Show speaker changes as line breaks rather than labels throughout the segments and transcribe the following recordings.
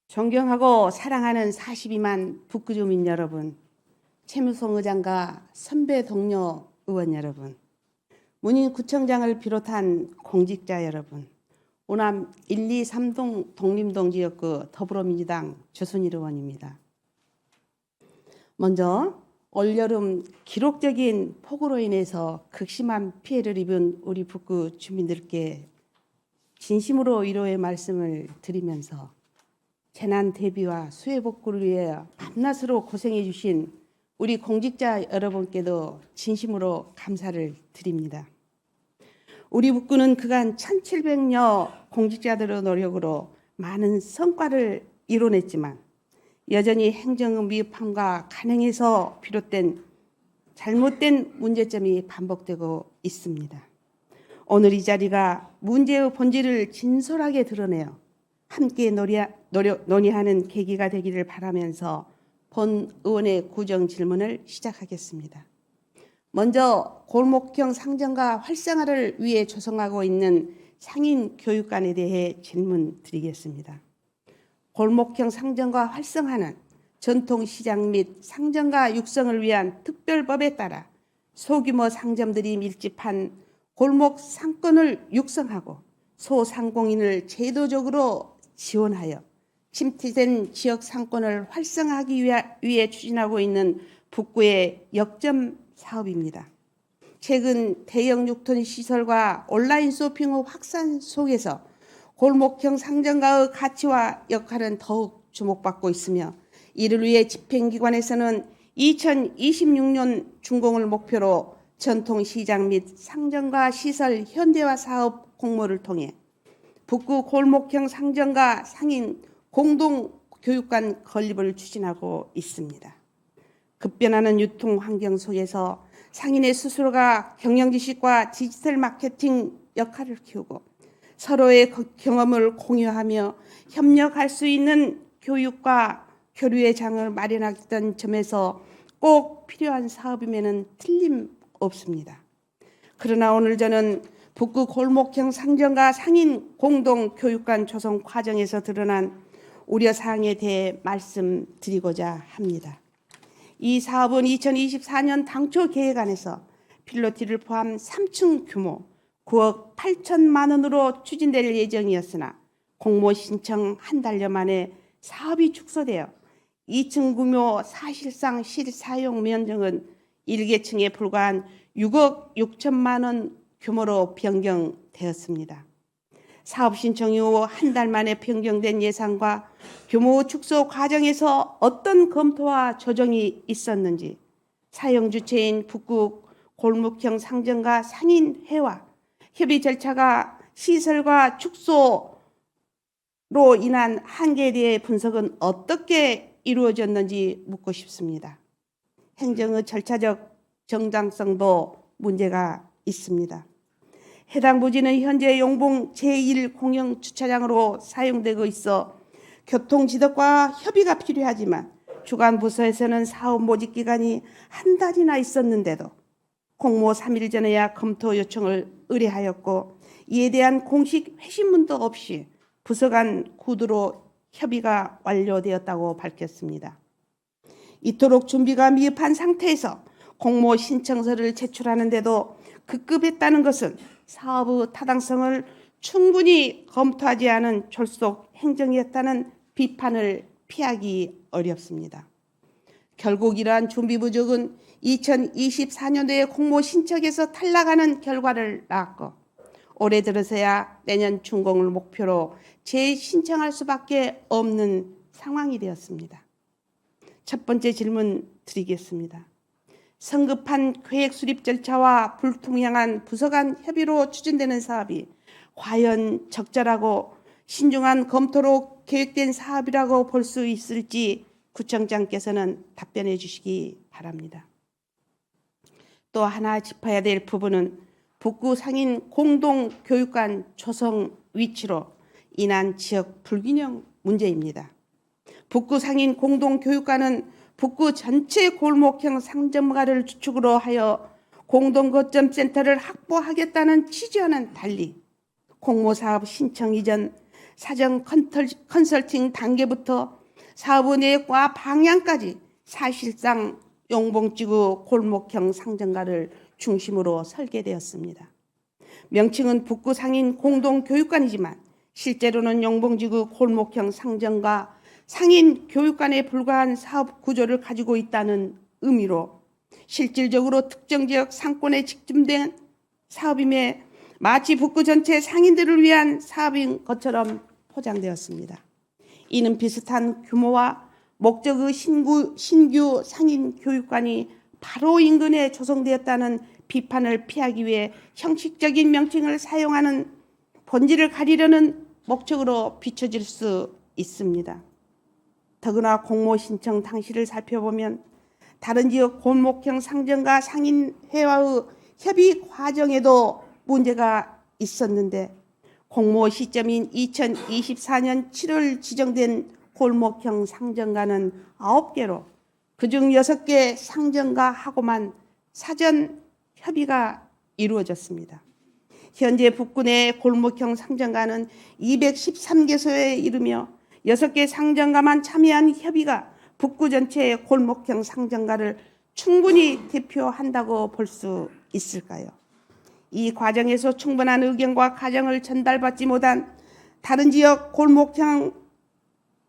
존경하고 사랑하는 42만 북구주민 여러분, 최무성 의장과 선배 동료 의원 여러분, 문인구청장을 비롯한 공직자 여러분, 오남 1, 2, 3동 독림동 지역구 더불어민주당 조순일 의원입니다. 먼저 올여름 기록적인 폭우로 인해서 극심한 피해를 입은 우리 북구 주민들께 진심으로 위로의 말씀을 드리면서 재난 대비와 수해 복구를 위해 밤낮으로 고생해 주신 우리 공직자 여러분께도 진심으로 감사를 드립니다. 우리 북구는 그간 1700여 공직자들의 노력으로 많은 성과를 이뤄냈지만 여전히 행정 미흡함과 간행에서 비롯된 잘못된 문제점이 반복되고 있습니다. 오늘 이 자리가 문제의 본질을 진솔하게 드러내어 함께 논의하는 계기가 되기를 바라면서 본 의원의 구정 질문을 시작하겠습니다. 먼저 골목형 상정과 활성화를 위해 조성하고 있는 상인교육관에 대해 질문 드리겠습니다. 골목형 상정과 활성화는 전통시장 및 상점가 육성을 위한 특별법에 따라 소규모 상점들이 밀집한 골목 상권을 육성하고 소상공인을 제도적으로 지원하여 침체된 지역 상권을 활성화하기 위해 추진하고 있는 북구의 역점 사업입니다. 최근 대형 유통 시설과 온라인 쇼핑의 확산 속에서 골목형 상점가의 가치와 역할은 더욱 주목받고 있으며 이를 위해 집행기관에서는 2026년 준공을 목표로 전통시장 및 상점가 시설 현대화 사업 공모를 통해 북구 골목형 상점가 상인 공동교육관 건립을 추진하고 있습니다. 급변하는 유통 환경 속에서 상인의 스스로가 경영지식과 디지털 마케팅 역할을 키우고 서로의 경험을 공유하며 협력할 수 있는 교육과 교류의 장을 마련하겠다는 점에서 꼭 필요한 사업임에는 틀림없습니다. 그러나 오늘 저는 북구 골목형 상점가 상인 공동교육관 조성 과정에서 드러난 우려사항에 대해 말씀드리고자 합니다. 이 사업은 2024년 당초 계획안에서 필로티를 포함 3층 규모 9억 8천만 원으로 추진될 예정이었으나 공모 신청 한 달여 만에 사업이 축소되어 2층 규모 사실상 실사용 면적은 1계층에 불과한 6억 6천만 원 규모로 변경되었습니다. 사업 신청 이후 한 달 만에 변경된 예산과 규모 축소 과정에서 어떤 검토와 조정이 있었는지 사용 주체인 북구 골목형 상점가 상인회와 협의 절차가 시설과 축소로 인한 한계에 대해 분석은 어떻게 이루어졌는지 묻고 싶습니다. 행정의 절차적 정당성도 문제가 있습니다. 해당 부지는 현재 용봉 제1공영주차장으로 사용되고 있어 교통지도과 협의가 필요하지만 주관 부서에서는 사업 모집 기간이 한 달이나 있었는데도 공모 3일 전에야 검토 요청을 의뢰하였고 이에 대한 공식 회신문도 없이 부서 간 구두로 협의가 완료되었다고 밝혔습니다. 이토록 준비가 미흡한 상태에서 공모 신청서를 제출하는데도 급급했다는 것은 사업의 타당성을 충분히 검토하지 않은 졸속 행정이었다는 비판을 피하기 어렵습니다. 결국 이러한 준비 부족은 2024년도에 공모 신청에서 탈락하는 결과를 낳았고 올해 들어서야 내년 준공을 목표로 재신청할 수밖에 없는 상황이 되었습니다. 첫 번째 질문 드리겠습니다. 성급한 계획 수립 절차와 불투명한 부서 간 협의로 추진되는 사업이 과연 적절하고 신중한 검토로 계획된 사업이라고 볼 수 있을지 구청장께서는 답변해 주시기 바랍니다. 또 하나 짚어야 될 부분은 북구 상인 공동교육관 조성 위치로 인한 지역 불균형 문제입니다. 북구 상인 공동교육관은 북구 전체 골목형 상점가를 주축으로 하여 공동거점센터를 확보하겠다는 취지와는 달리 공모사업 신청 이전 사전 컨설팅 단계부터 사업의 내역과 방향까지 사실상 용봉지구 골목형 상정가를 중심으로 설계되었습니다. 명칭은 북구 상인 공동교육관이지만 실제로는 용봉지구 골목형 상정가 상인 교육관에 불과한 사업 구조를 가지고 있다는 의미로 실질적으로 특정 지역 상권에 집중된 사업임에 마치 북구 전체 상인들을 위한 사업인 것처럼 포장되었습니다. 이는 비슷한 규모와 목적의 신규 상인 교육관이 바로 인근에 조성되었다는 비판을 피하기 위해 형식적인 명칭을 사용하는 본질을 가리려는 목적으로 비춰질 수 있습니다. 더구나 공모 신청 당시를 살펴보면 다른 지역 골목형 상정가 상인회와의 협의 과정에도 문제가 있었는데 공모 시점인 2024년 7월 지정된 골목형 상정가는 9개로 그중 6개 상정가하고만 사전 협의가 이루어졌습니다. 현재 북구 내 골목형 상정가는 213개소에 이르며 6개 상정가만 참여한 협의가 북구 전체의 골목형 상정가를 충분히 대표한다고 볼 수 있을까요? 이 과정에서 충분한 의견과 가정을 전달받지 못한 다른 지역 골목형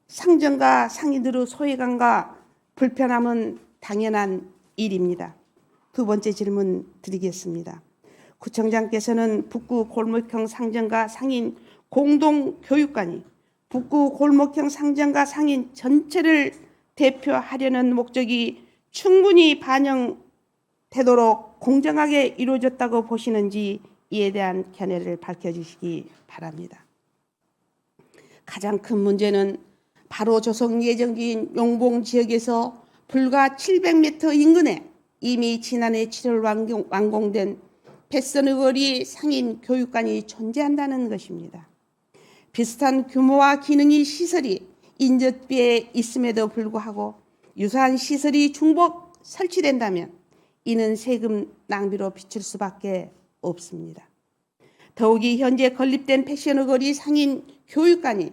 상정가 상인들의 소외감과 불편함은 당연한 일입니다. 두 번째 질문 드리겠습니다. 구청장께서는 북구 골목형 상정가 상인 공동교육관이 북구 골목형 상정가 상인 전체를 대표하려는 목적이 충분히 반영되도록 공정하게 이루어졌다고 보시는지 이에 대한 견해를 밝혀주시기 바랍니다. 가장 큰 문제는 바로 조성 예정지인 용봉 지역에서 불과 700m 인근에 이미 지난해 7월 완공된 패선의 거리 상인 교육관이 존재한다는 것입니다. 비슷한 규모와 기능의 시설이 인접비에 있음에도 불구하고 유사한 시설이 중복 설치된다면 이는 세금 낭비로 비칠 수밖에 없습니다. 더욱이 현재 건립된 패션의 거리 상인 교육관이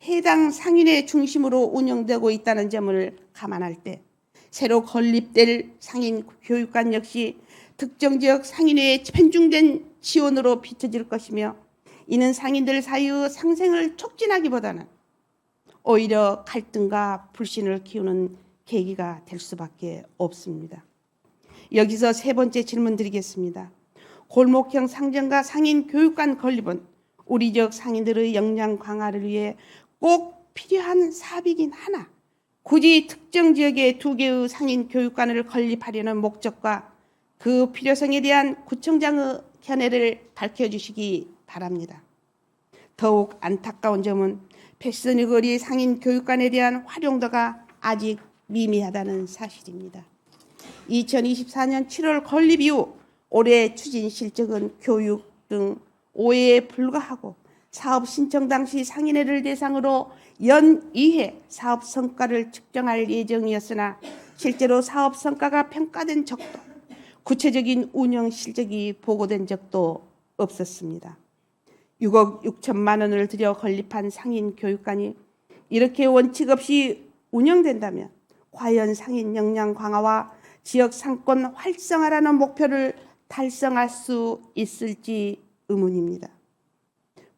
해당 상인의 중심으로 운영되고 있다는 점을 감안할 때 새로 건립될 상인 교육관 역시 특정 지역 상인회에 편중된 지원으로 비춰질 것이며 이는 상인들 사이의 상생을 촉진하기보다는 오히려 갈등과 불신을 키우는 계기가 될 수밖에 없습니다. 여기서 세 번째 질문 드리겠습니다. 골목형 상정가 상인 교육관 건립은 우리 지역 상인들의 역량 강화를 위해 꼭 필요한 사업이긴 하나 굳이 특정 지역에 2개의 상인 교육관을 건립하려는 목적과 그 필요성에 대한 구청장의 견해를 밝혀주시기 바랍니다. 더욱 안타까운 점은 패션의 거리 상인 교육관에 대한 활용도가 아직 미미하다는 사실입니다. 2024년 7월 건립 이후 올해 추진 실적은 교육 등 5회에 불과하고 사업 신청 당시 상인회를 대상으로 연 2회 사업 성과를 측정할 예정이었으나 실제로 사업 성과가 평가된 적도 구체적인 운영 실적이 보고된 적도 없었습니다. 6억 6천만 원을 들여 건립한 상인 교육관이 이렇게 원칙 없이 운영된다면 과연 상인 역량 강화와 지역 상권 활성화라는 목표를 달성할 수 있을지 의문입니다.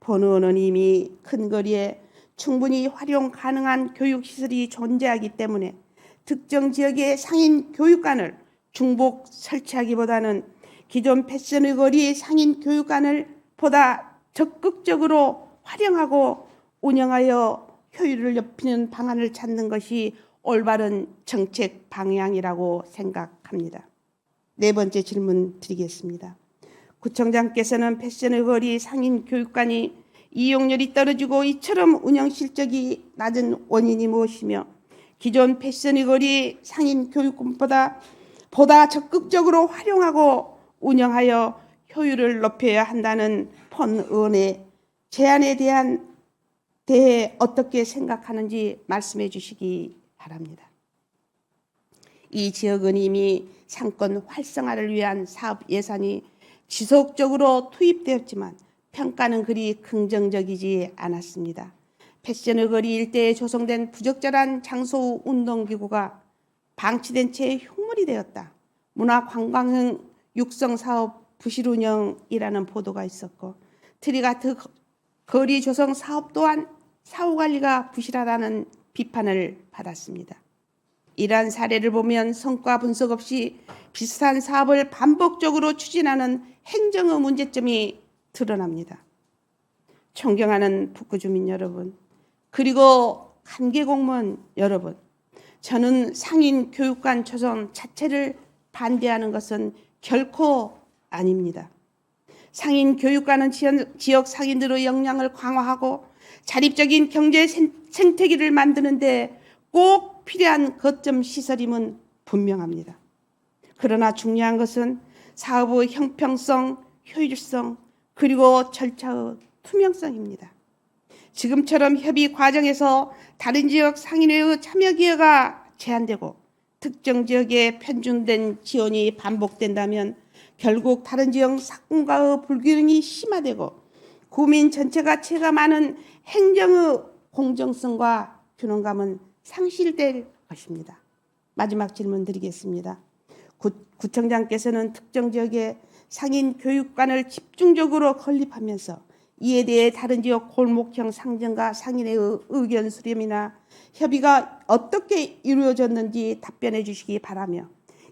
본의원은 이미 큰 거리에 충분히 활용 가능한 교육시설이 존재하기 때문에 특정 지역의 상인 교육관을 중복 설치하기보다는 기존 패션의 거리 상인 교육관을 보다 적극적으로 활용하고 운영하여 효율을 높이는 방안을 찾는 것이 올바른 정책 방향이라고 생각합니다. 네 번째 질문 드리겠습니다. 구청장께서는 패션의 거리 상인 교육관이 이용률이 떨어지고 이처럼 운영 실적이 낮은 원인이 무엇이며 기존 패션의 거리 상인 교육관보다 적극적으로 활용하고 운영하여 효율을 높여야 한다는 본 의원의 제안에 대해 어떻게 생각하는지 말씀해 주시기 바랍니다. 이 지역은 이미 상권 활성화를 위한 사업 예산이 지속적으로 투입되었지만 평가는 그리 긍정적이지 않았습니다. 패션의 거리 일대에 조성된 부적절한 장소 운동기구가 방치된 채 흉물이 되었다. 문화관광형 육성사업 부실 운영이라는 보도가 있었고, 트리가트 거리 조성 사업 또한 사후관리가 부실하다는 비판을 받았습니다. 이러한 사례를 보면 성과 분석 없이 비슷한 사업을 반복적으로 추진하는 행정의 문제점이 드러납니다. 존경하는 북구 주민 여러분, 그리고 관계 공무원 여러분, 저는 상인 교육관 조성 자체를 반대하는 것은 결코 아닙니다. 상인 교육관은 지역 상인들의 역량을 강화하고 자립적인 경제 생태계를 만드는데 꼭 필요한 거점 시설임은 분명합니다. 그러나 중요한 것은 사업의 형평성, 효율성, 그리고 절차의 투명성입니다. 지금처럼 협의 과정에서 다른 지역 상인회의 참여 기회가 제한되고 특정 지역에 편중된 지원이 반복된다면 결국 다른 지역 상권과의 불균형이 심화되고 구민 전체가 체감하는 행정의 공정성과 균형감은 상실될 것입니다. 마지막 질문 드리겠습니다. 구청장께서는 특정 지역에 상인 교육관을 집중적으로 건립하면서 이에 대해 다른 지역 골목형 상정과 상인의 의견 수렴이나 협의가 어떻게 이루어졌는지 답변해 주시기 바라며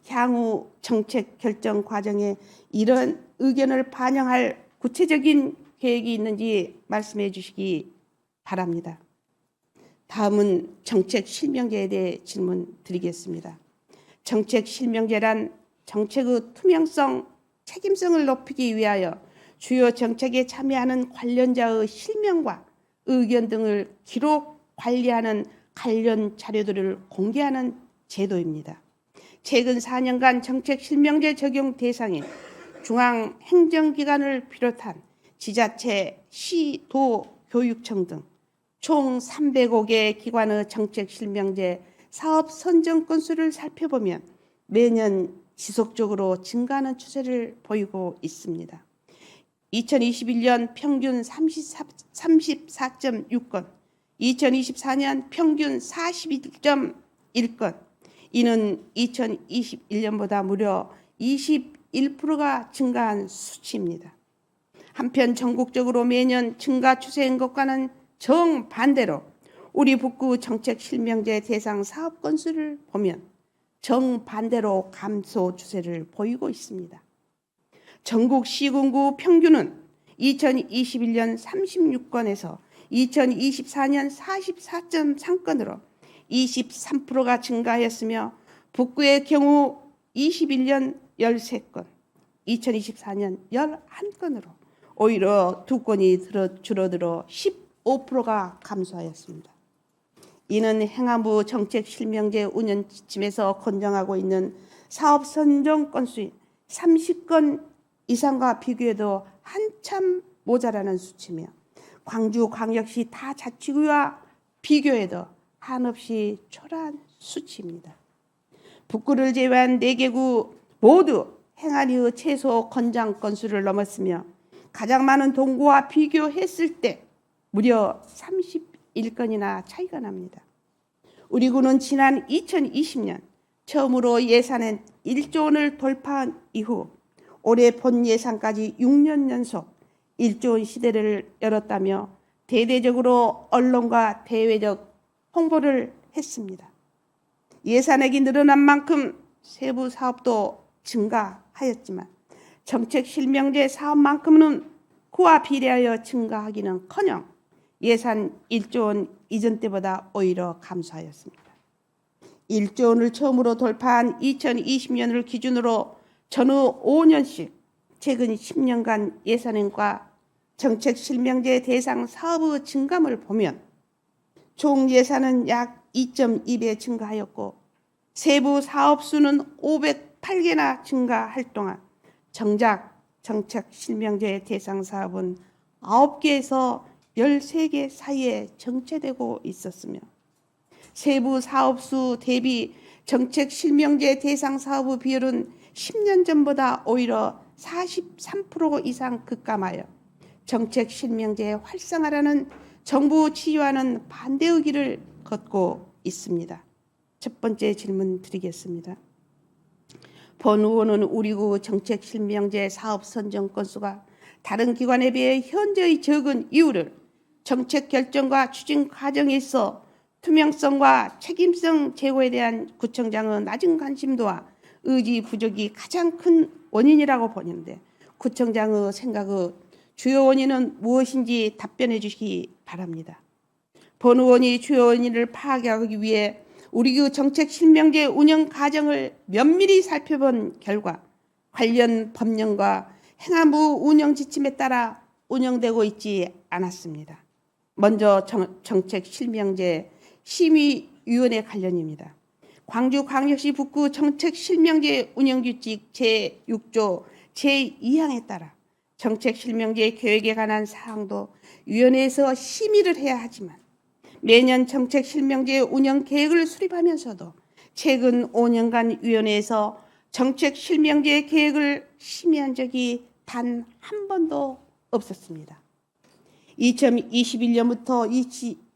향후 정책 결정 과정에 이런 의견을 반영할 구체적인 계획이 있는지 말씀해 주시기 바랍니다. 다음은 정책 실명제에 대해 질문 드리겠습니다. 정책 실명제란 정책의 투명성, 책임성을 높이기 위하여 주요 정책에 참여하는 관련자의 실명과 의견 등을 기록, 관리하는 관련 자료들을 공개하는 제도입니다. 최근 4년간 정책 실명제 적용 대상인 중앙행정기관을 비롯한 지자체, 시, 도, 교육청 등 총 305개 기관의 정책 실명제 사업 선정 건수를 살펴보면 매년 지속적으로 증가하는 추세를 보이고 있습니다. 2021년 평균 34.6건, 2024년 평균 41.1건, 이는 2021년보다 무려 21%가 증가한 수치입니다. 한편 전국적으로 매년 증가 추세인 것과는 정반대로 우리 북구 정책 실명제 대상 사업 건수를 보면 정반대로 감소 추세를 보이고 있습니다. 전국 시군구 평균은 2021년 36건에서 2024년 44.3건으로 23%가 증가하였으며 북구의 경우 21년 13건, 2024년 11건으로 오히려 2건이 줄어들어 15%가 감소하였습니다. 이는 행안부 정책 실명제 운영 지침에서 권장하고 있는 사업 선정 건수인 30건 이상과 비교해도 한참 모자라는 수치며 광주광역시 타 자치구와 비교해도 한없이 초라한 수치입니다. 북구를 제외한 4개구 모두 행안위의 최소 권장 건수를 넘었으며 가장 많은 동구와 비교했을 때 무려 31건이나 차이가 납니다. 우리 구는 지난 2020년 처음으로 예산은 1조 원을 돌파한 이후 올해 본 예산까지 6년 연속 1조 원 시대를 열었다며 대대적으로 언론과 대외적 홍보를 했습니다. 예산액이 늘어난 만큼 세부 사업도 증가하였지만 정책 실명제 사업만큼은 그와 비례하여 증가하기는커녕 예산 1조 원 이전 때보다 오히려 감소하였습니다. 1조 원을 처음으로 돌파한 2020년을 기준으로 전후 5년씩 최근 10년간 예산액과 정책 실명제 대상 사업의 증감을 보면 총 예산은 약 2.2배 증가하였고 세부 사업 수는 508개나 증가할 동안 정작 정책 실명제 대상 사업은 9개에서 13개 사이에 정체되고 있었으며 세부 사업 수 대비 정책 실명제 대상 사업의 비율은 10년 전보다 오히려 43% 이상 급감하여 정책 실명제 활성화라는 정부 치유와는 반대의 길을 걷고 있습니다. 첫 번째 질문 드리겠습니다. 본 의원은 우리국 정책 실명제 사업 선정 건수가 다른 기관에 비해 현저히 적은 이유를 정책 결정과 추진 과정에 있어 투명성과 책임성 제고에 대한 구청장의 낮은 관심도와 의지 부족이 가장 큰 원인이라고 보는데, 구청장의 생각의 주요 원인은 무엇인지 답변해 주시기 바랍니다. 본 의원이 주요 원인을 파악하기 위해 우리 정책 실명제 운영 과정을 면밀히 살펴본 결과 관련 법령과 행안부 운영 지침에 따라 운영되고 있지 않았습니다. 먼저 정책 실명제 심의위원회 관련입니다. 광주광역시 북구 정책 실명제 운영규칙 제6조 제2항에 따라 정책 실명제 계획에 관한 사항도 위원회에서 심의를 해야 하지만 매년 정책 실명제 운영 계획을 수립하면서도 최근 5년간 위원회에서 정책 실명제 계획을 심의한 적이 단 한 번도 없었습니다. 2021년부터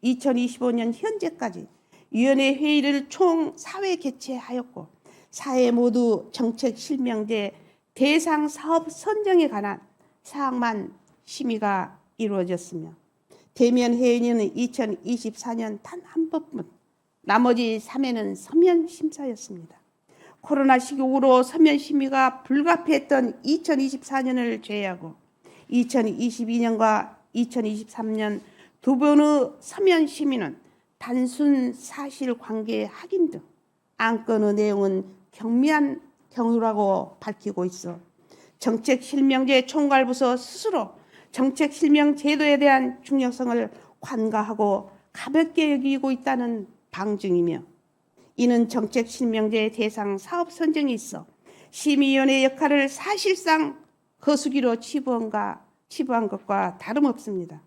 2025년 현재까지 위원회 회의를 총 4회 개최하였고 4회 모두 정책 실명제 대상 사업 선정에 관한 사항만 심의가 이루어졌으며 대면 회의는 2024년 단 한 번뿐, 나머지 3회는 서면 심사였습니다. 코로나 시국으로 서면 심의가 불가피했던 2024년을 제외하고 2022년과 2023년 두 번의 서면 심의는 단순 사실관계 확인 등 안건의 내용은 경미한 경우라고 밝히고 있어 정책 실명제 총괄부서 스스로 정책 실명 제도에 대한 중요성을 관가하고 가볍게 여기고 있다는 방증이며, 이는 정책 실명제 대상 사업 선정에 있어 심의위원회 역할을 사실상 거수기로 치부한 것과 다름없습니다.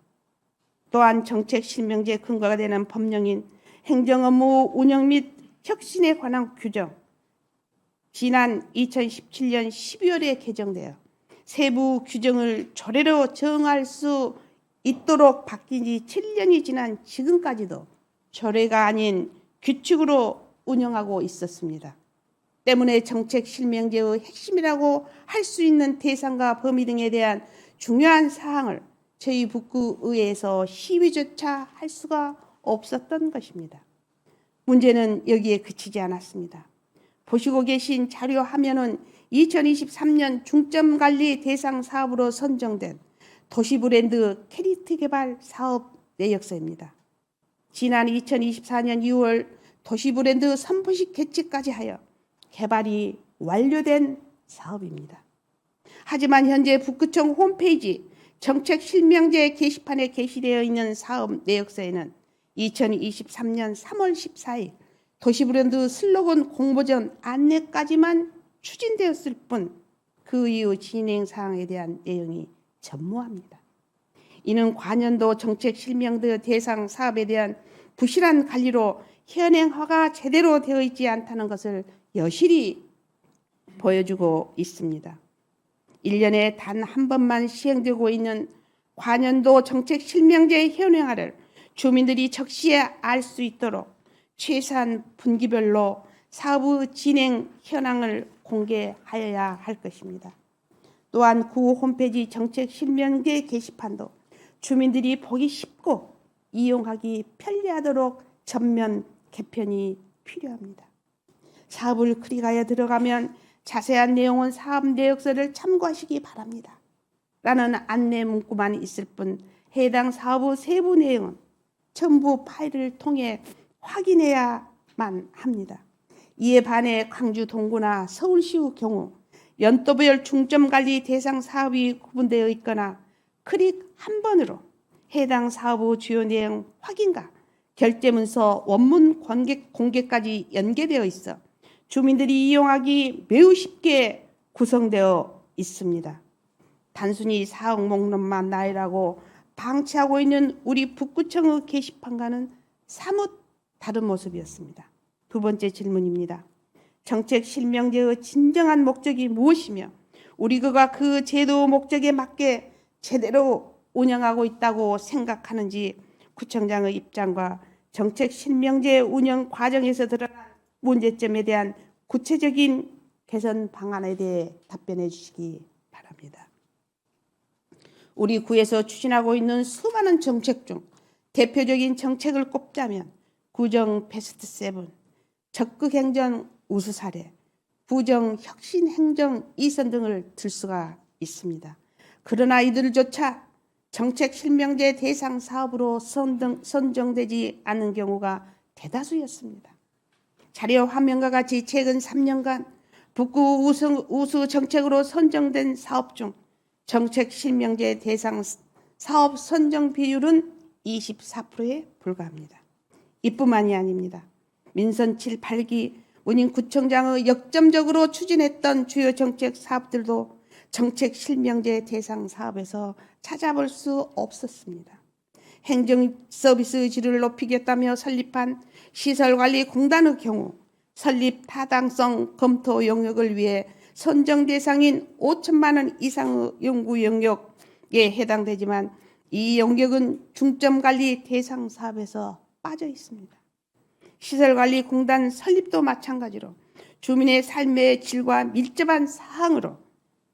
또한 정책 실명제 근거가 되는 법령인 행정업무 운영 및 혁신에 관한 규정, 지난 2017년 12월에 개정되어 세부 규정을 조례로 정할 수 있도록 바뀐 지 7년이 지난 지금까지도 조례가 아닌 규칙으로 운영하고 있었습니다. 때문에 정책 실명제의 핵심이라고 할 수 있는 대상과 범위 등에 대한 중요한 사항을 저희 북구의회에서 시위조차 할 수가 없었던 것입니다. 문제는 여기에 그치지 않았습니다. 보시고 계신 자료 화면은 2023년 중점관리 대상 사업으로 선정된 도시브랜드 캐리트 개발 사업 내역서입니다. 지난 2024년 2월 도시브랜드 선포식 개최까지 하여 개발이 완료된 사업입니다. 하지만 현재 북구청 홈페이지 정책 실명제 게시판에 게시되어 있는 사업 내역서에는 2023년 3월 14일 도시브랜드 슬로건 공모전 안내까지만 추진되었을 뿐 그 이후 진행 사항에 대한 내용이 전무합니다. 이는 관연도 정책 실명제 대상 사업에 대한 부실한 관리로 현행화가 제대로 되어 있지 않다는 것을 여실히 보여주고 있습니다. 1년에 단 한 번만 시행되고 있는 관연도 정책 실명제 현행화를 주민들이 적시에 알 수 있도록 최소한 분기별로 사업의 진행 현황을 공개하여야 할 것입니다. 또한 구 홈페이지 정책 실명제 게시판도 주민들이 보기 쉽고 이용하기 편리하도록 전면 개편이 필요합니다. 사업을 클릭하여 들어가면 자세한 내용은 사업 내역서를 참고하시기 바랍니다. 라는 안내 문구만 있을 뿐 해당 사업의 세부 내용은 전부 파일을 통해 확인해야만 합니다. 이에 반해 광주 동구나 서울시의 경우 연도별 중점관리 대상 사업이 구분되어 있거나 클릭 한 번으로 해당 사업의 주요 내용 확인과 결제문서 원문 공개까지 연계되어 있어 주민들이 이용하기 매우 쉽게 구성되어 있습니다. 단순히 사업 목록만 나열하고 방치하고 있는 우리 북구청의 게시판과는 사뭇 다른 모습이었습니다. 두 번째 질문입니다. 정책 실명제의 진정한 목적이 무엇이며 우리가 그 제도 목적에 맞게 제대로 운영하고 있다고 생각하는지 구청장의 입장과 정책 실명제 운영 과정에서 드러난 문제점에 대한 구체적인 개선 방안에 대해 답변해 주시기 바랍니다. 우리 구에서 추진하고 있는 수많은 정책 중 대표적인 정책을 꼽자면 구정 베스트 7, 적극행정 우수 사례, 구정 혁신행정 2선 등을 들 수가 있습니다. 그러나 이들조차 정책 실명제 대상 사업으로 선정되지 않는 경우가 대다수였습니다. 자료 화면과 같이 최근 3년간 북구 우수 정책으로 선정된 사업 중 정책 실명제 대상 사업 선정 비율은 24%에 불과합니다. 이뿐만이 아닙니다. 민선 7, 8기 문인구청장의 역점적으로 추진했던 주요 정책 사업들도 정책 실명제 대상 사업에서 찾아볼 수 없었습니다. 행정 서비스 질을 높이겠다며 설립한 시설관리공단의 경우 설립 타당성 검토 영역을 위해 선정 대상인 5천만 원 이상의 연구 영역에 해당되지만 이 영역은 중점관리 대상 사업에서 빠져 있습니다. 시설관리공단 설립도 마찬가지로 주민의 삶의 질과 밀접한 사항으로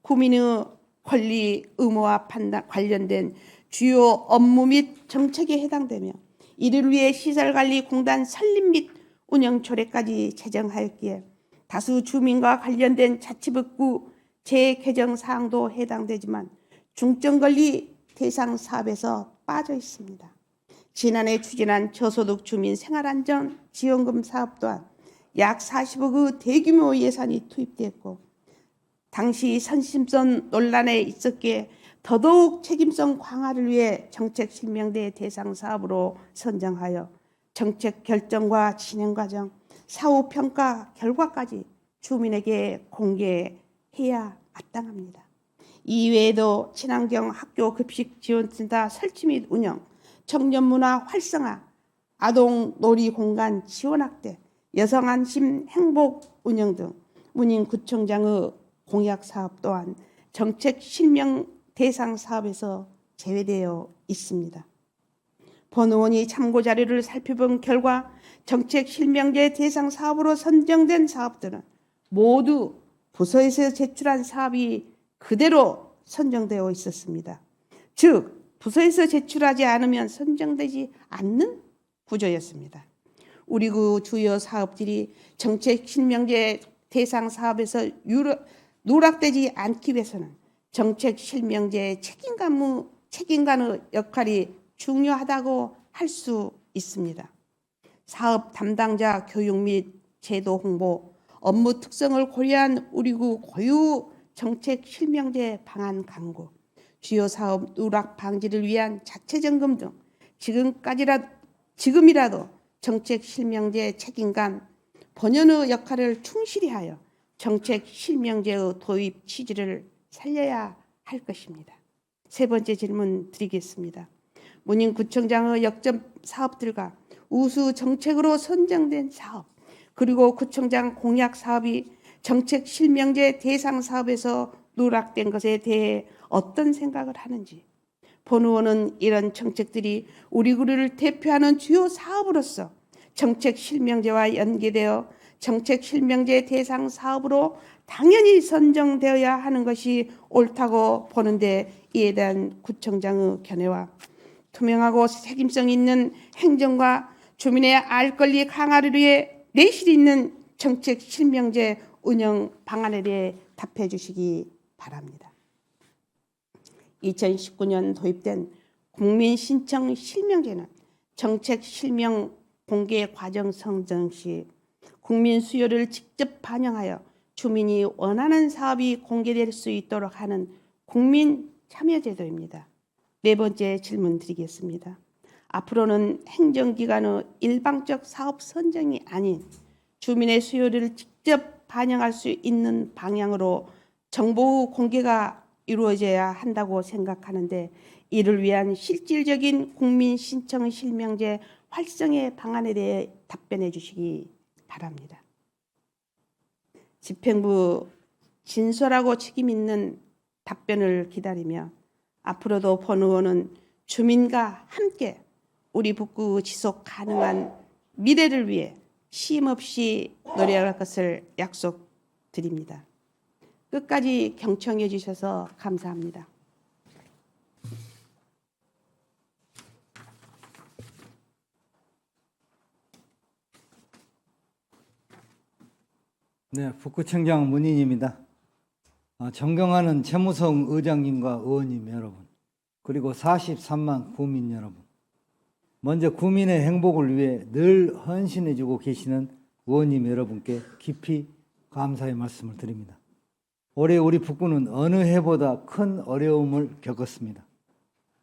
국민의 권리, 의무와 판단 관련된 주요 업무 및 정책에 해당되며 이를 위해 시설관리공단 설립 및 운영 조례까지 제정하였기에 다수 주민과 관련된 자치법규 재개정 사항도 해당되지만 중점관리 대상 사업에서 빠져 있습니다. 지난해 추진한 저소득 주민 생활안전 지원금 사업 또한 약 40억의 대규모 예산이 투입됐고 당시 선심성 논란에 있었기에 더더욱 책임성 강화를 위해 정책 실명제 대상 사업으로 선정하여 정책 결정과 진행 과정, 사후 평가 결과까지 주민에게 공개해야 마땅합니다. 이외에도 친환경 학교 급식 지원센터 설치 및 운영, 청년 문화 활성화, 아동 놀이 공간 지원 확대, 여성 안심 행복 운영 등 문인구청장의 공약 사업 또한 정책 실명 대상 사업에서 제외되어 있습니다. 본 의원이 참고 자료를 살펴본 결과 정책 실명제 대상 사업으로 선정된 사업들은 모두 부서에서 제출한 사업이 그대로 선정되어 있었습니다. 즉 부서에서 제출하지 않으면 선정되지 않는 구조였습니다. 우리 구 주요 사업들이 정책 실명제 대상 사업에서 누락되지 않기 위해서는 정책 실명제 책임관의 역할이 중요하다고 할 수 있습니다. 사업 담당자 교육 및 제도 홍보, 업무 특성을 고려한 우리 구 고유 정책 실명제 방안 강구, 주요 사업 누락 방지를 위한 자체 점검 등 지금이라도 정책 실명제 책임관 본연의 역할을 충실히 하여 정책 실명제의 도입 취지를 살려야 할 것입니다. 세 번째 질문 드리겠습니다. 문인구청장의 역점 사업들과 우수 정책으로 선정된 사업, 그리고 구청장 공약 사업이 정책 실명제 대상 사업에서 누락된 것에 대해 어떤 생각을 하는지, 본 의원은 이런 정책들이 우리 구를 대표하는 주요 사업으로서 정책 실명제와 연계되어 정책 실명제 대상 사업으로 당연히 선정되어야 하는 것이 옳다고 보는데 이에 대한 구청장의 견해와 투명하고 책임성 있는 행정과 주민의 알 권리 강화를 위해 내실 있는 정책 실명제 운영 방안에 대해 답해 주시기 바랍니다. 2019년 도입된 국민신청 실명제는 정책 실명 공개 과정 선정 시 국민 수요를 직접 반영하여 주민이 원하는 사업이 공개될 수 있도록 하는 국민 참여제도입니다. 네 번째 질문 드리겠습니다. 앞으로는 행정기관의 일방적 사업 선정이 아닌 주민의 수요를 직접 반영할 수 있는 방향으로 정보 공개가 이루어져야 한다고 생각하는데 이를 위한 실질적인 국민 신청 실명제 활성의 방안에 대해 답변해 주시기 바랍니다. 집행부 진솔하고 책임 있는 답변을 기다리며 앞으로도 본 의원은 주민과 함께 우리 북구 지속 가능한 미래를 위해 쉼없이 노력할 것을 약속드립니다. 끝까지 경청해 주셔서 감사합니다.
네, 북구청장 문인입니다. 존경하는 최무성 의장님과 의원님 여러분, 그리고 43만 구민 여러분, 먼저 구민의 행복을 위해 늘 헌신해주고 계시는 의원님 여러분께 깊이 감사의 말씀을 드립니다. 올해 우리 북구는 어느 해보다 큰 어려움을 겪었습니다.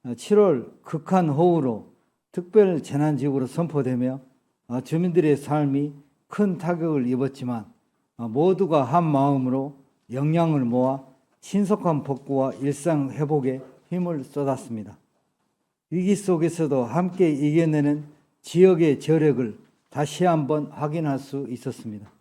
7월 극한 호우로 특별 재난지역으로 선포되며 주민들의 삶이 큰 타격을 입었지만 모두가 한 마음으로 역량을 모아 신속한 복구와 일상 회복에 힘을 쏟았습니다. 위기 속에서도 함께 이겨내는 지역의 저력을 다시 한번 확인할 수 있었습니다.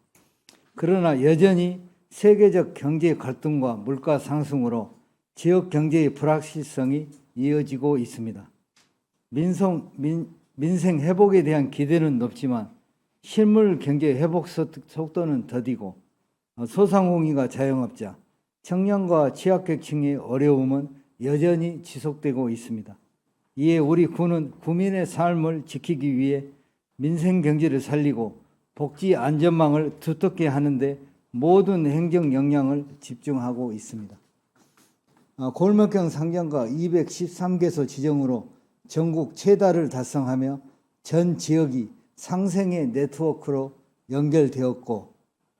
그러나 여전히 세계적 경제 갈등과 물가 상승으로 지역 경제의 불확실성이 이어지고 있습니다. 민생 회복에 대한 기대는 높지만 실물 경제 회복 속도는 더디고 소상공인과 자영업자, 청년과 취약계층의 어려움은 여전히 지속되고 있습니다. 이에 우리 구는 구민의 삶을 지키기 위해 민생 경제를 살리고 복지 안전망을 두텁게 하는데 모든 행정 역량을 집중하고 있습니다. 골목형 상점가 213개소 지정으로 전국 최다를 달성하며 전 지역이 상생의 네트워크로 연결되었고,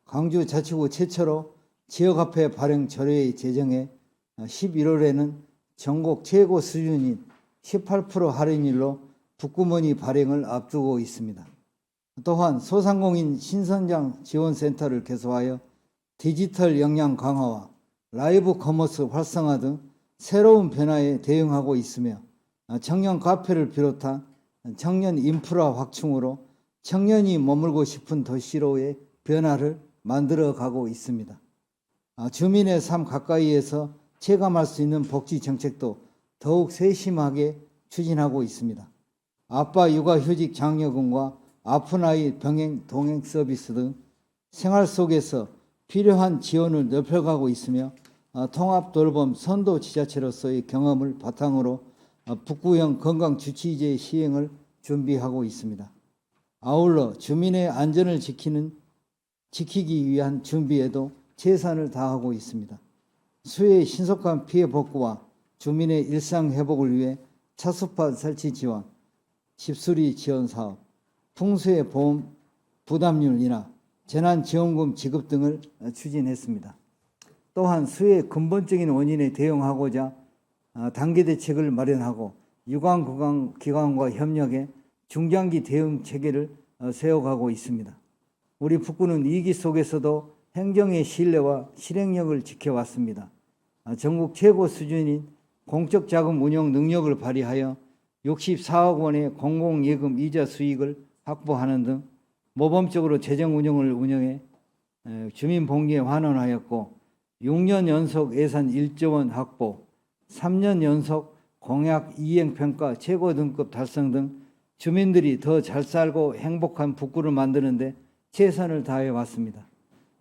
광주자치구 최초로 지역화폐 발행 조례의 제정에 11월에는 전국 최고 수준인 18% 할인율로 북구머니 발행을 앞두고 있습니다. 또한 소상공인 신선장 지원센터를 개소하여 디지털 역량 강화와 라이브 커머스 활성화 등 새로운 변화에 대응하고 있으며 청년 카페를 비롯한 청년 인프라 확충으로 청년이 머물고 싶은 도시로의 변화를 만들어가고 있습니다. 주민의 삶 가까이에서 체감할 수 있는 복지 정책도 더욱 세심하게 추진하고 있습니다. 아빠 육아휴직 장려금과 아픈 아이 병행 동행 서비스 등 생활 속에서 필요한 지원을 넓혀가고 있으며 통합돌봄 선도지자체로서의 경험을 바탕으로 북구형 건강주치제 시행을 준비하고 있습니다. 아울러 주민의 안전을 지키기 위한 준비에도 최선을 다하고 있습니다. 수해의 신속한 피해 복구와 주민의 일상 회복을 위해 차수파 설치 지원, 집수리 지원 사업, 풍수해 보험 부담률 인하, 재난지원금 지급 등을 추진했습니다. 또한 수해의 근본적인 원인에 대응하고자 단기 대책을 마련하고 유관기관과 협력해 중장기 대응 체계를 세워가고 있습니다. 우리 북구는 위기 속에서도 행정의 신뢰와 실행력을 지켜왔습니다. 전국 최고 수준인 공적 자금 운용 능력을 발휘하여 64억 원의 공공예금 이자 수익을 확보하는 등 모범적으로 재정 운영을 운영해 주민 복리에 환원하였고 6년 연속 예산 1조 원 확보, 3년 연속 공약 이행평가 최고 등급 달성 등 주민들이 더 잘 살고 행복한 북구를 만드는 데 최선을 다해 왔습니다.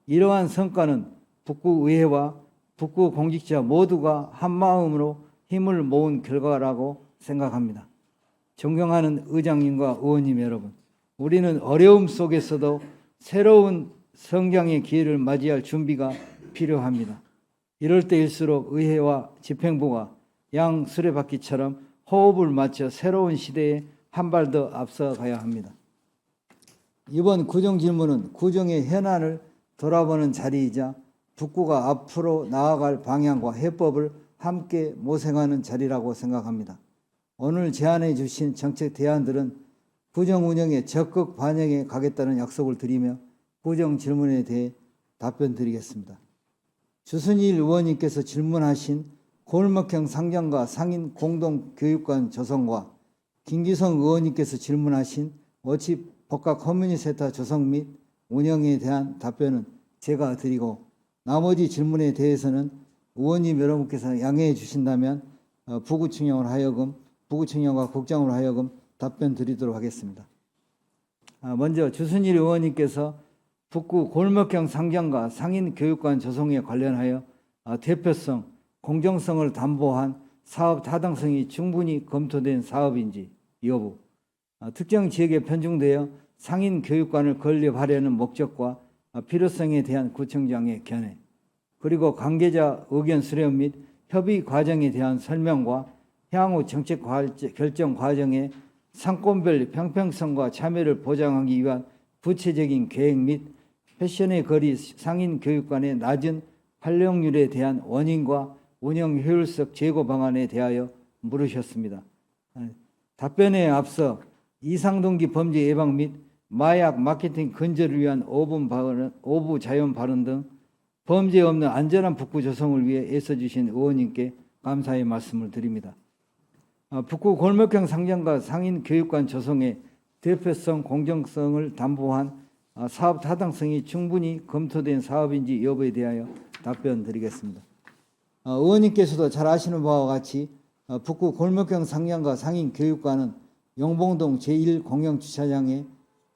이러한 성과는 북구의회와 북구 공직자 모두가 한마음으로 힘을 모은 결과라고 생각합니다. 존경하는 의장님과 의원님 여러분, 우리는 어려움 속에서도 새로운 성장의 기회를 맞이할 준비가 필요합니다. 이럴 때일수록 의회와 집행부가 양 수레바퀴처럼 호흡을 맞춰 새로운 시대에 한 발 더 앞서가야 합니다. 이번 구정 질문은 구정의 현안을 돌아보는 자리이자 북구가 앞으로 나아갈 방향과 해법을 함께 모색하는 자리라고 생각합니다. 오늘 제안해 주신 정책 대안들은 구정 운영에 적극 반영해 가겠다는 약속을 드리며 구정 질문에 대해 답변 드리겠습니다. 주순일 의원님께서 질문하신 골목형 상점가 상인 공동교육관 조성과 김기성 의원님께서 질문하신 어치 복합 커뮤니티센터 조성 및 운영에 대한 답변은 제가 드리고 나머지 질문에 대해서는 의원님 여러분께서 양해해 주신다면 부구청장과 국장으로 하여금 답변 드리도록 하겠습니다. 먼저 주순일 의원님께서 북구 골목형 상장과 상인 교육관 조성에 관련하여 대표성, 공정성을 담보한 사업 타당성이 충분히 검토된 사업인지 여부, 특정 지역에 편중되어 상인 교육관을 건립하려는 목적과 필요성에 대한 구청장의 견해, 그리고 관계자 의견 수렴 및 협의 과정에 대한 설명과 향후 정책 결정 과정의 상권별 평평성과 참여를 보장하기 위한 구체적인 계획 및 패션의 거리 상인 교육관의 낮은 활용률에 대한 원인과 운영 효율성 제고 방안에 대하여 물으셨습니다. 답변에 앞서 이상동기 범죄 예방 및 마약 마케팅 근절을 위한 오부 자연 발언 등 범죄 없는 안전한 북구 조성을 위해 애써주신 의원님께 감사의 말씀을 드립니다. 북구 골목형 상장과 상인 교육관 조성의 대표성, 공정성을 담보한 사업 타당성이 충분히 검토된 사업인지 여부에 대하여 답변 드리겠습니다. 의원님께서도 잘 아시는 바와 같이 북구 골목형 상장과 상인 교육관은 용봉동 제1공영주차장에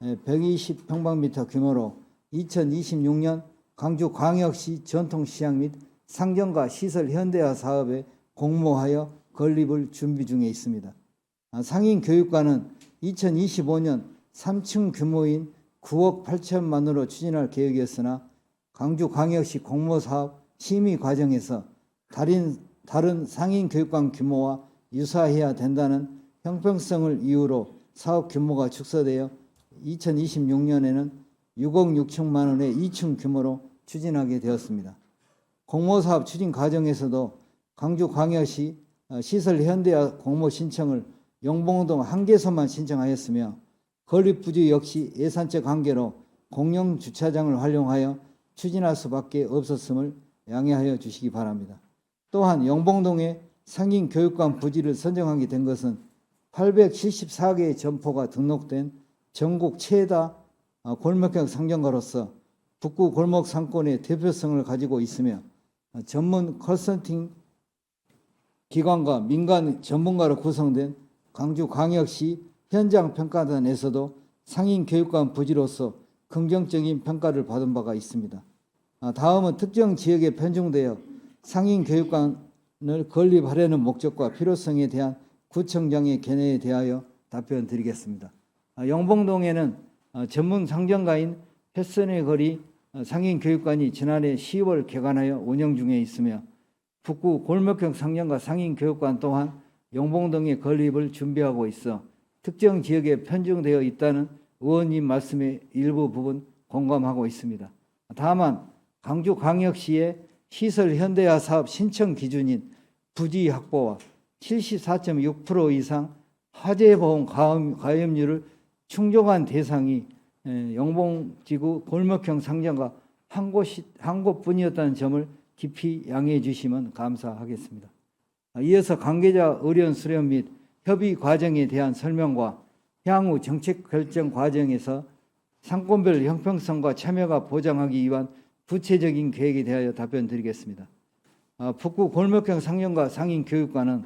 120평방미터 규모로 2026년 광주광역시 전통시장 및 상점과 시설 현대화 사업에 공모하여 건립을 준비 중에 있습니다. 상인 교육관은 2025년 3층 규모인 9억 8천만으로 추진할 계획이었으나 광주광역시 공모사업 심의 과정에서 다른 상인 교육관 규모와 유사해야 된다는 형평성을 이유로 사업 규모가 축소되어 2026년에는 6억 6천만 원의 2층 규모로 추진하게 되었습니다. 공모사업 추진 과정에서도 광주광역시 시설 현대화 공모 신청을 용봉동 한 개소만 신청하였으며 건립 부지 역시 예산적 관계로 공영 주차장을 활용하여 추진할 수밖에 없었음을 양해하여 주시기 바랍니다. 또한 용봉동에 상인 교육관 부지를 선정하게 된 것은 874개의 점포가 등록된 전국 최다 골목형 상점가로서 북구 골목 상권의 대표성을 가지고 있으며 전문 컨설팅 기관과 민간 전문가로 구성된 광주광역시 현장평가단에서도 상인 교육관 부지로서 긍정적인 평가를 받은 바가 있습니다. 다음은 특정 지역에 편중되어 상인 교육관을 건립하려는 목적과 필요성에 대한 구청장의 견해에 대하여 답변 드리겠습니다. 용봉동에는 전문 상점가인 패션의 거리 상인 교육관이 지난해 10월 개관하여 운영 중에 있으며 북구 골목형 상점과 상인 교육관 또한 용봉동에 건립을 준비하고 있어 특정 지역에 편중되어 있다는 의원님 말씀의 일부 부분 공감하고 있습니다. 다만 광주광역시의 시설 현대화 사업 신청 기준인 부지 확보와 74.6% 이상 화재보험 가입률을 충족한 대상이 용봉지구 골목형 상점과 한 곳뿐이었다는 점을 깊이 양해해 주시면 감사하겠습니다. 이어서 관계자 의견 수렴 및 협의 과정에 대한 설명과 향후 정책 결정 과정에서 상권별 형평성과 참여가 보장하기 위한 구체적인 계획에 대하여 답변 드리겠습니다. 북구 골목형 상점과 상인 교육관은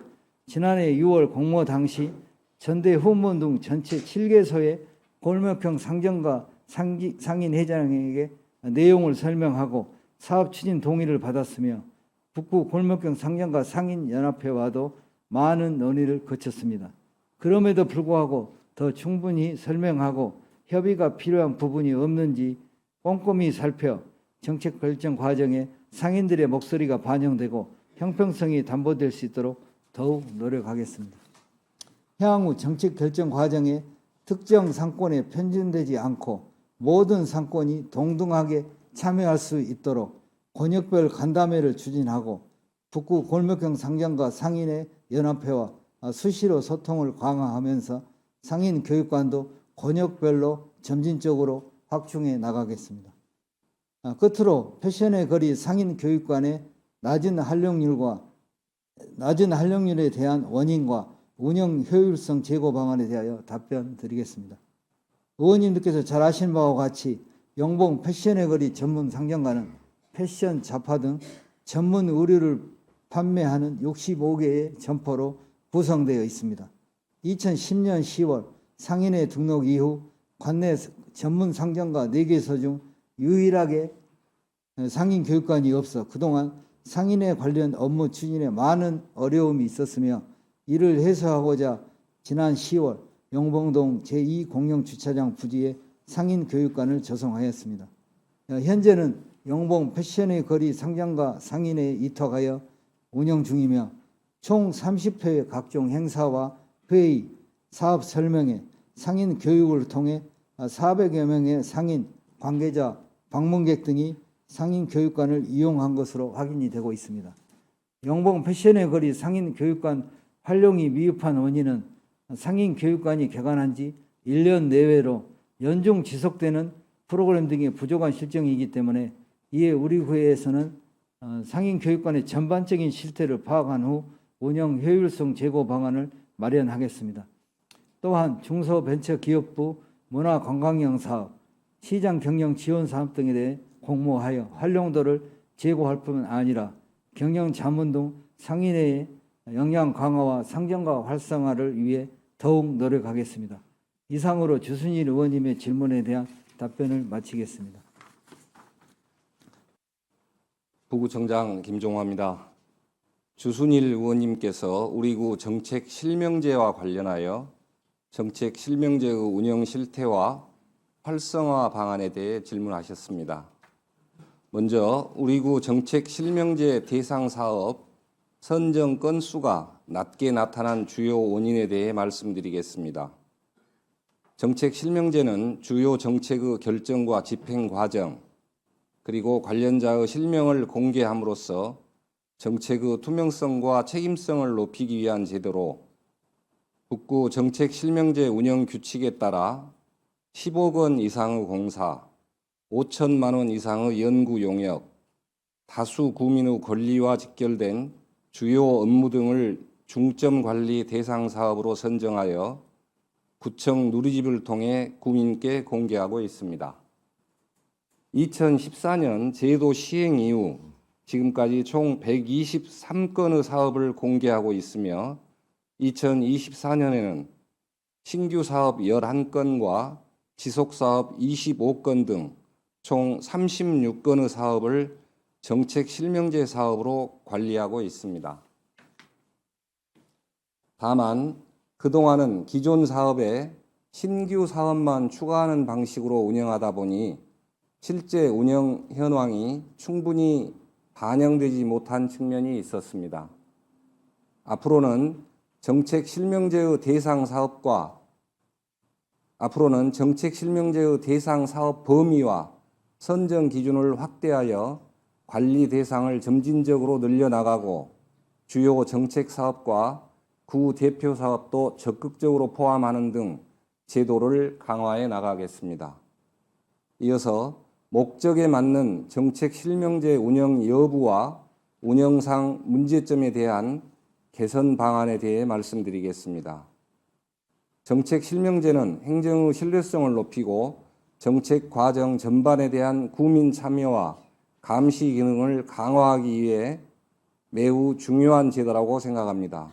지난해 6월 공모 당시 전대 후문 등 전체 7개소의 골목형 상점과 상인 회장에게 내용을 설명하고 사업 추진 동의를 받았으며 북구 골목형 상점과 상인 연합회와도 많은 논의를 거쳤습니다. 그럼에도 불구하고 더 충분히 설명하고 협의가 필요한 부분이 없는지 꼼꼼히 살펴 정책 결정 과정에 상인들의 목소리가 반영되고 형평성이 담보될 수 있도록 더욱 노력하겠습니다. 향후 정책 결정 과정에 특정 상권에 편중되지 않고 모든 상권이 동등하게 참여할 수 있도록 권역별 간담회를 추진하고 북구 골목형 상점과 상인의 연합회와 수시로 소통을 강화하면서 상인 교육관도 권역별로 점진적으로 확충해 나가겠습니다. 끝으로 패션의 거리 상인 교육관의 낮은 활용률에 대한 원인과 운영 효율성 제고 방안에 대하여 답변 드리겠습니다. 의원님들께서 잘 아시는 바와 같이 용봉 패션의 거리 전문 상점가는 패션, 잡화 등 전문 의류를 판매하는 65개의 점포로 구성되어 있습니다. 2010년 10월 상인회 등록 이후 관내 전문 상점가 4개서 중 유일하게 상인 교육관이 없어 그동안 상인회 관련 업무 추진에 많은 어려움이 있었으며 이를 해소하고자 지난 10월 영봉동 제2공영주차장 부지에 상인 교육관을 조성하였습니다. 현재는 영봉 패션의 거리 상점가 상인회에 이탁하여 운영 중이며 총 30회의 각종 행사와 회의, 사업 설명회, 상인 교육을 통해 400여 명의 상인, 관계자, 방문객 등이 상인 교육관을 이용한 것으로 확인이 되고 있습니다. 영봉 패션의 거리 상인 교육관 활용이 미흡한 원인은 상인 교육관이 개관한 지 1년 내외로 연중 지속되는 프로그램 등의 부족한 실정이기 때문에 이에 우리 구에서는 상인 교육관의 전반적인 실태를 파악한 후 운영 효율성 제고 방안을 마련하겠습니다. 또한 중소벤처기업부 문화관광형 사업, 시장 경영 지원 사업 등에 대해 공모하여 활용도를 제고할 뿐만 아니라 경영 자문 등 상인회의 역량 강화와 상점가 활성화를 위해 더욱 노력하겠습니다. 이상으로 주순일 의원님의 질문에 대한 답변을 마치겠습니다.
부구청장 김종화입니다. 주순일 의원님께서 우리 구 정책 실명제와 관련하여 정책 실명제의 운영 실태와 활성화 방안에 대해 질문하셨습니다. 먼저 우리 구 정책 실명제 대상 사업 선정 건수가 낮게 나타난 주요 원인에 대해 말씀드리겠습니다. 정책 실명제는 주요 정책의 결정과 집행 과정, 그리고 관련자의 실명을 공개함으로써 정책의 투명성과 책임성을 높이기 위한 제도로 북구 정책 실명제 운영 규칙에 따라 10억 원 이상의 공사, 5천만 원 이상의 연구 용역, 다수 구민의 권리와 직결된 주요 업무 등을 중점 관리 대상 사업으로 선정하여 구청 누리집을 통해 구민께 공개하고 있습니다. 2014년 제도 시행 이후 지금까지 총 123건의 사업을 공개하고 있으며 2024년에는 신규 사업 11건과 지속 사업 25건 등 총 36건의 사업을 정책 실명제 사업으로 관리하고 있습니다. 다만 그동안은 기존 사업에 신규 사업만 추가하는 방식으로 운영하다 보니 실제 운영 현황이 충분히 반영되지 못한 측면이 있었습니다. 앞으로는 정책 실명제의 대상 사업 범위와 선정 기준을 확대하여 관리 대상을 점진적으로 늘려나가고 주요 정책 사업과 구 대표 사업도 적극적으로 포함하는 등 제도를 강화해 나가겠습니다. 이어서 목적에 맞는 정책 실명제 운영 여부와 운영상 문제점에 대한 개선 방안에 대해 말씀드리겠습니다. 정책 실명제는 행정의 신뢰성을 높이고 정책 과정 전반에 대한 구민 참여와 감시 기능을 강화하기 위해 매우 중요한 제도라고 생각합니다.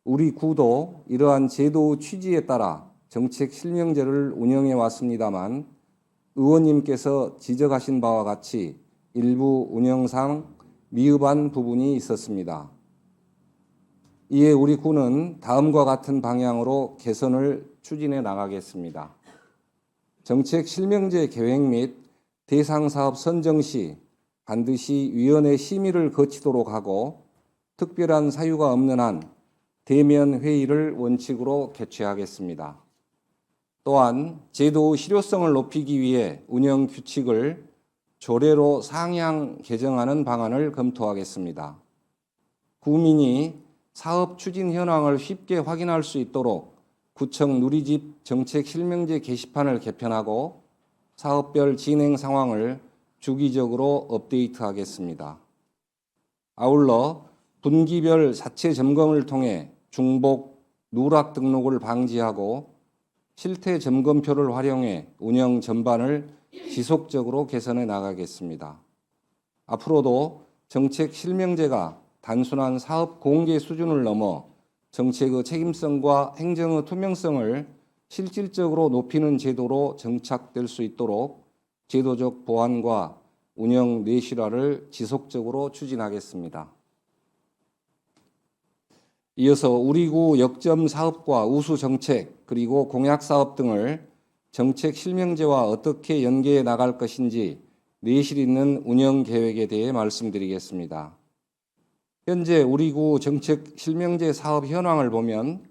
우리 구도 이러한 제도의 취지에 따라 정책 실명제를 운영해 왔습니다만 의원님께서 지적하신 바와 같이 일부 운영상 미흡한 부분이 있었습니다. 이에 우리 구는 다음과 같은 방향으로 개선을 추진해 나가겠습니다. 정책 실명제 계획 및 대상 사업 선정 시 반드시 위원회 심의를 거치도록 하고 특별한 사유가 없는 한 대면 회의를 원칙으로 개최하겠습니다. 또한 제도의 실효성을 높이기 위해 운영 규칙을 조례로 상향 개정하는 방안을 검토하겠습니다. 구민이 사업 추진 현황을 쉽게 확인할 수 있도록 구청 누리집 정책 실명제 게시판을 개편하고 사업별 진행 상황을 주기적으로 업데이트하겠습니다. 아울러 분기별 자체 점검을 통해 중복, 누락 등록을 방지하고 실태 점검표를 활용해 운영 전반을 지속적으로 개선해 나가겠습니다. 앞으로도 정책 실명제가 단순한 사업 공개 수준을 넘어 정책의 책임성과 행정의 투명성을 실질적으로 높이는 제도로 정착될 수 있도록 제도적 보완과 운영 내실화를 지속적으로 추진하겠습니다. 이어서 우리구 역점 사업과 우수 정책 그리고 공약 사업 등을 정책 실명제와 어떻게 연계해 나갈 것인지 내실 있는 운영 계획에 대해 말씀드리겠습니다. 현재 우리구 정책 실명제 사업 현황을 보면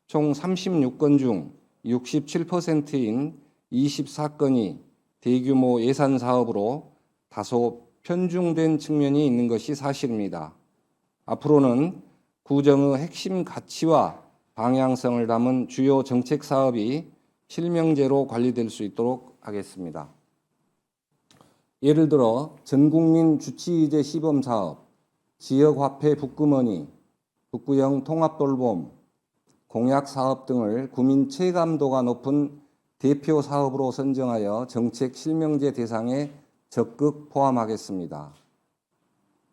총 36건 중 67%인 24건이 대규모 예산 사업으로 다소 편중된 측면이 있는 것이 사실입니다. 앞으로는 구정의 핵심 가치와 방향성을 담은 주요 정책 사업이 실명제로 관리될 수 있도록 하겠습니다. 예를 들어 전국민 주치의제 시범 사업, 지역화폐 북구머니, 북구형 통합돌봄, 공약 사업 등을 구민 체감도가 높은 대표 사업으로 선정하여 정책 실명제 대상에 적극 포함하겠습니다.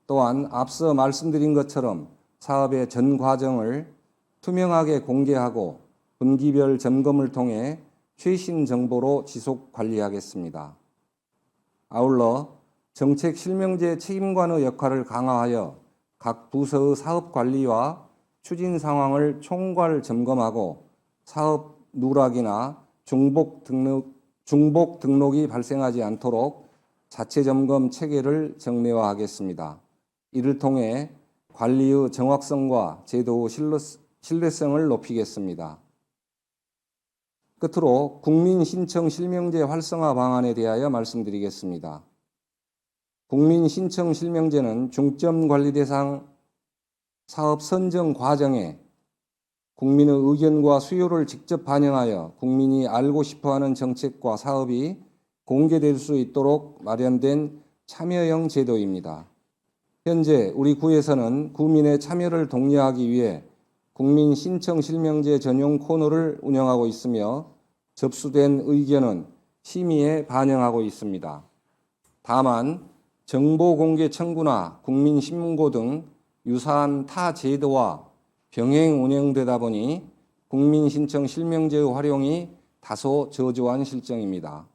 또한 앞서 말씀드린 것처럼 사업의 전 과정을 투명하게 공개하고 분기별 점검을 통해 최신 정보로 지속 관리하겠습니다. 아울러 정책 실명제 책임관의 역할을 강화하여 각 부서의 사업 관리와 추진 상황을 총괄 점검하고 사업 누락이나 중복 등록이 발생하지 않도록 자체 점검 체계를 정례화하겠습니다. 이를 통해 관리의 정확성과 제도의 신뢰성을 높이겠습니다. 끝으로 국민신청 실명제 활성화 방안에 대하여 말씀드리겠습니다. 국민신청 실명제는 중점 관리 대상 사업 선정 과정에 국민의 의견과 수요를 직접 반영하여 국민이 알고 싶어하는 정책과 사업이 공개될 수 있도록 마련된 참여형 제도입니다. 현재 우리 구에서는 구민의 참여를 독려하기 위해 국민 신청 실명제 전용 코너를 운영하고 있으며 접수된 의견은 심의에 반영하고 있습니다. 다만 정보 공개 청구나 국민신문고 등 유사한 타 제도와 병행 운영되다 보니 국민 신청 실명제의 활용이 다소 저조한 실정입니다.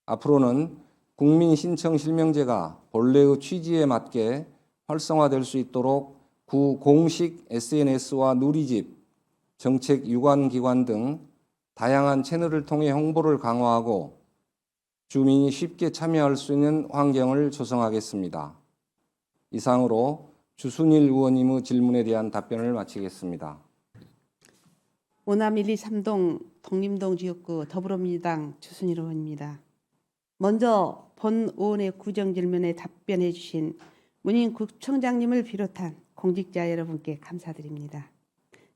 앞으로는 국민 신청 실명제가 본래의 취지에 맞게 활성화될 수 있도록 구 공식 SNS와 누리집, 정책 유관 기관 등 다양한 채널을 통해 홍보를 강화하고 주민이 쉽게 참여할 수 있는 환경을 조성하겠습니다. 이상으로 주순일 의원님의 질문에 대한 답변을 마치겠습니다.
오남 1, 2, 3동 독림동 지역구 더불어민주당 주순일 의원입니다. 먼저 본 의원의 구정 질문에 답변해 주신 문인구청장님을 비롯한 공직자 여러분께 감사드립니다.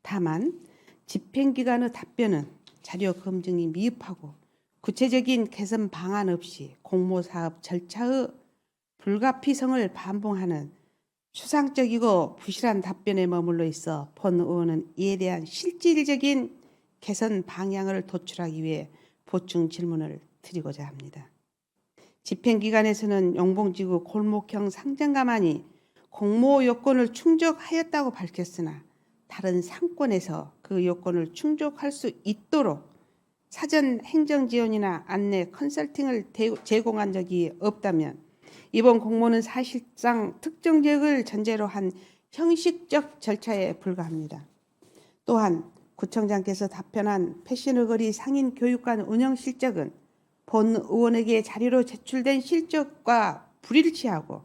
다만 집행기관의 답변은 자료 검증이 미흡하고 구체적인 개선 방안 없이 공모사업 절차의 불가피성을 반복하는 추상적이고 부실한 답변에 머물러 있어 본 의원은 이에 대한 실질적인 개선 방향을 도출하기 위해 보충 질문을 드리고자 합니다. 집행기관에서는 용봉지구 골목형 상점가만이 공모 요건을 충족하였다고 밝혔으나 다른 상권에서 그 요건을 충족할 수 있도록 사전 행정 지원이나 안내 컨설팅을 제공한 적이 없다면 이번 공모는 사실상 특정 지역을 전제로 한 형식적 절차에 불과합니다. 또한 구청장께서 답변한 패션의 거리 상인 교육관 운영 실적은 본 의원에게 자료로 제출된 실적과 불일치하고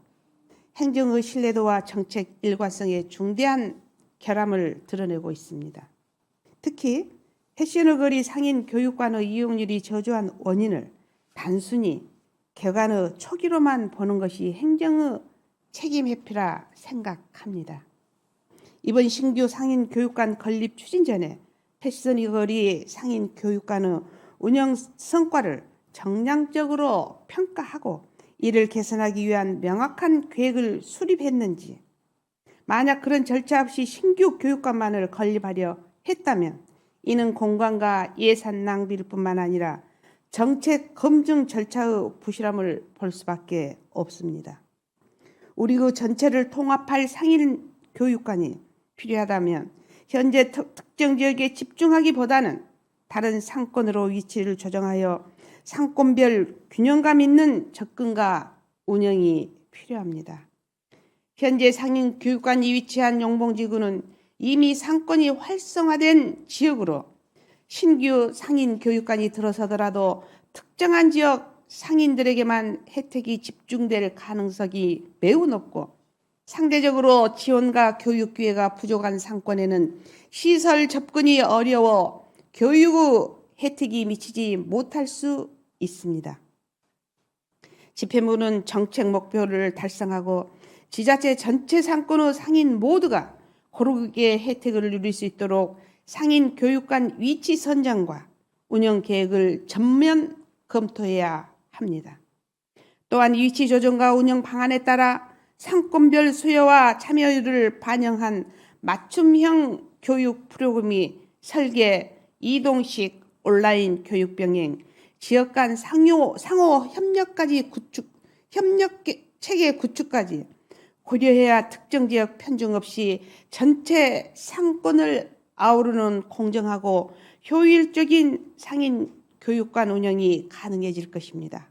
행정의 신뢰도와 정책 일관성에 중대한 결함을 드러내고 있습니다. 특히 패션의 거리 상인 교육관의 이용률이 저조한 원인을 단순히 개관의 초기로만 보는 것이 행정의 책임 회피라 생각합니다. 이번 신규 상인 교육관 건립 추진 전에 패션의 거리 상인 교육관의 운영 성과를 정량적으로 평가하고 이를 개선하기 위한 명확한 계획을 수립했는지, 만약 그런 절차 없이 신규 교육관만을 건립하려 했다면 이는 공간과 예산 낭비일 뿐만 아니라 정책 검증 절차의 부실함을 볼 수밖에 없습니다. 우리 그 전체를 통합할 상인 교육관이 필요하다면 현재 특정 지역에 집중하기보다는 다른 상권으로 위치를 조정하여 상권별 균형감 있는 접근과 운영이 필요합니다. 현재 상인교육관이 위치한 용봉지구는 이미 상권이 활성화된 지역으로 신규 상인교육관이 들어서더라도 특정한 지역 상인들에게만 혜택이 집중될 가능성이 매우 높고, 상대적으로 지원과 교육 기회가 부족한 상권에는 시설 접근이 어려워 교육 혜택이 미치지 못할 수 있습니다. 집행부는 정책 목표를 달성하고 지자체 전체 상권의 상인 모두가 고르게 혜택을 누릴 수 있도록 상인 교육관 위치 선정과 운영 계획을 전면 검토해야 합니다. 또한 위치 조정과 운영 방안에 따라 상권별 수요와 참여율을 반영한 맞춤형 교육 프로그램이 설계, 이동식 온라인 교육 병행, 지역 간 상호 협력까지 협력 체계 구축까지 고려해야 특정 지역 편중 없이 전체 상권을 아우르는 공정하고 효율적인 상인 교육관 운영이 가능해질 것입니다.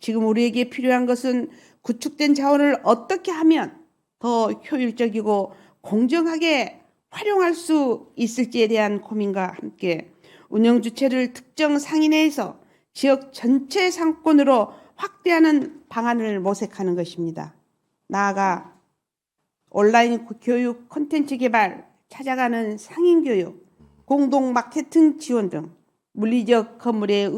지금 우리에게 필요한 것은 구축된 자원을 어떻게 하면 더 효율적이고 공정하게 활용할 수 있을지에 대한 고민과 함께 운영 주체를 특정 상인에서 지역 전체 상권으로 확대하는 방안을 모색하는 것입니다. 나아가 온라인 교육 콘텐츠 개발, 찾아가는 상인교육, 공동 마케팅 지원 등 물리적 건물에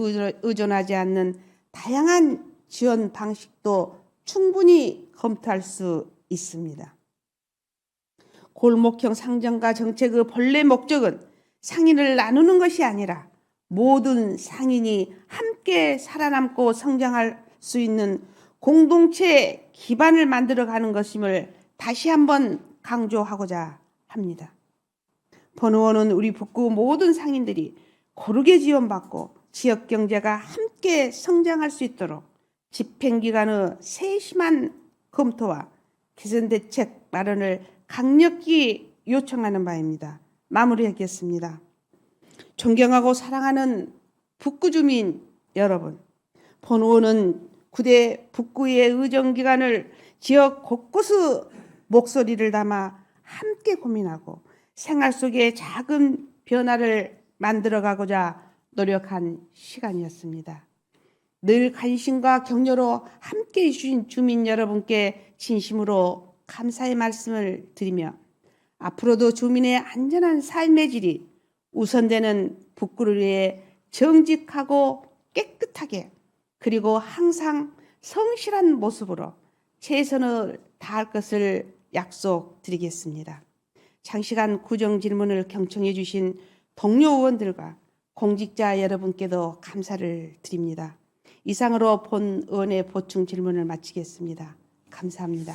의존하지 않는 다양한 지원 방식도 충분히 검토할 수 있습니다. 골목형 상정과 정책의 본래 목적은 상인을 나누는 것이 아니라 모든 상인이 함께 살아남고 성장할 수 있는 공동체 기반을 만들어가는 것임을 다시 한번 강조하고자 합니다. 본 의원은 우리 북구 모든 상인들이 고르게 지원받고 지역 경제가 함께 성장할 수 있도록 집행기관의 세심한 검토와 개선 대책 마련을 강력히 요청하는 바입니다. 마무리하겠습니다. 존경하고 사랑하는 북구 주민 여러분, 본 의원은 9대 북구의 의정기관을 지역 곳곳의 목소리를 담아 함께 고민하고 생활 속에 작은 변화를 만들어가고자 노력한 시간이었습니다. 늘 관심과 격려로 함께해 주신 주민 여러분께 진심으로 감사의 말씀을 드리며 앞으로도 주민의 안전한 삶의 질이 우선되는 북구를 위해 정직하고 깨끗하게 그리고 항상 성실한 모습으로 최선을 다할 것을 약속드리겠습니다. 장시간 구정 질문을 경청해 주신 동료 의원들과 공직자 여러분께도 감사를 드립니다. 이상으로 본 의원의 보충 질문을 마치겠습니다. 감사합니다.